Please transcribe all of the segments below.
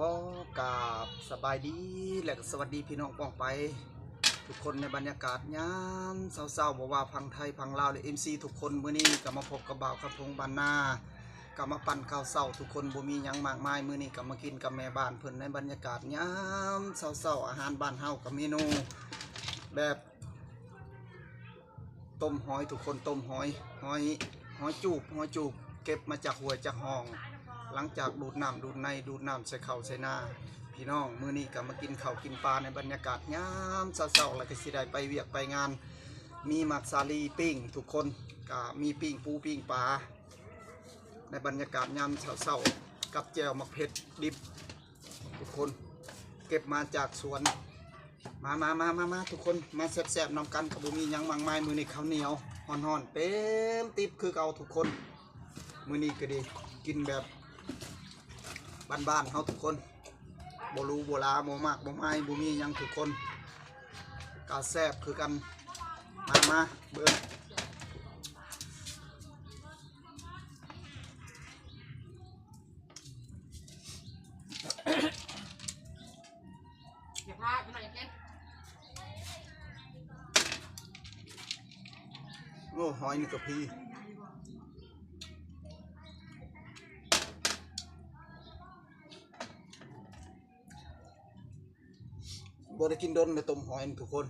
อกราบสบายดีและสวัสดีพี่น้องป้องไปทุกคนในบรรยากาศยามเศร้าๆบอกว่าพังไทยพังลาวและMCทุกคนมื้อนี้ก็มาพบกับบ่าวกระพงบ้านนาก็มาปั่นข้าวเศร้าทุกคนบ่มีหยังมากมายมื้อนี้ก็มากินกับแม่บ้านเพิ่นในบรรยากาศยามเศร้าๆอาหารบ้านเฮากับเมนูแบบต้มหอยทุกคนต้มหอยจูบเก็บมาจากหัวจากห้องหลังจากดูดน้ำใส่เข่าใส่นาพี่น้องมื้อนี้ก็มากินข้าวกินปลาในบรรยากาศยามเศร้าๆแล้วก็สิได้ไปเวียกไปงานมีมักซาลีปิ้งทุกคนก็มีปิ้งปูปิ้งปลาในบรรยากาศยามเศร้าๆกับแจ่วมักเผ็ดดิบทุกคนเก็บมาจากสวนมาทุกคนมาแซ่บๆนำกันกับบุมียังมังไม้มือในข้าวเหนียวห่อนๆเต็มติบคือเอาทุกคนมือนี้ก็ดีกินแบบบ้านๆเขาทุกคนโบรูโบราโมมากโมไม้บุมียังทุกคนกาแซ่บคือกันมาเบิ้งโอ้หอยนี่กับพี่บได้กินดนในต้มหอยทุกคน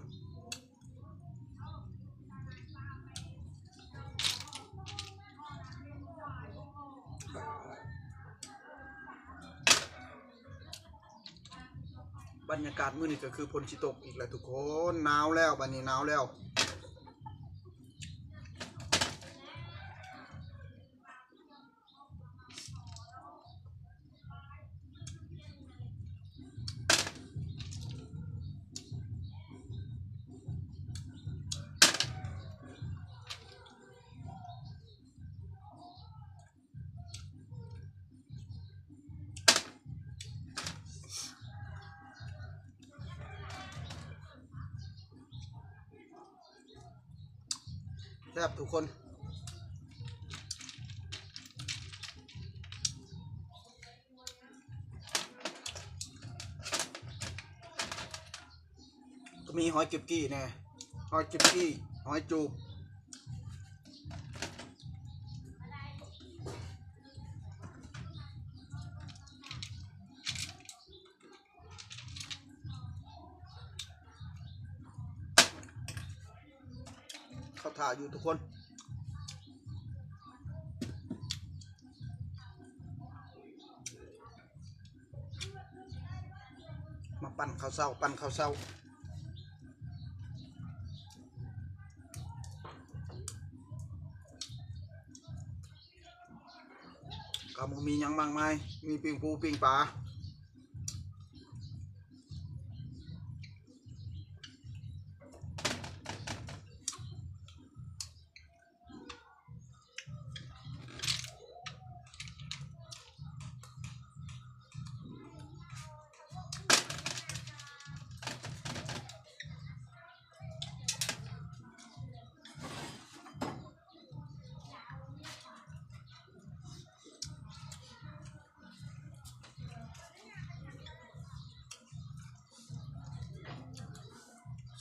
บรรยากาศมื้อนี้ก็คือพลชิตกอีกแล้วทุกคนหนาวแล้วบัดนี้หนาวแล้วแซ่บทุกคนก็มีหอยเก็บกี้แน่หอยเก็บกี้หอยจูบเขาถ่ายอยู่ทุกคนมาปั่นข้าวเศร้าก็มียังมากมายมีปิ้งปูปิ้งปลา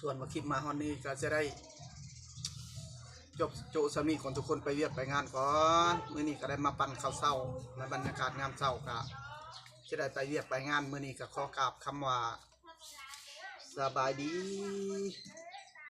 ส่วนมาคลิปมาฮอนนี้ก็จะได้จบโจสามีของทุกคนไปเวียกไปงานก่อนมื้อนี้ก็ได้มาปั่นข้าวเศร้าในบรรยากาศงานเศร้าก็จะได้ไปเวียกไปงานมื้อนี้ก็ขอกราบคำว่าสบายดี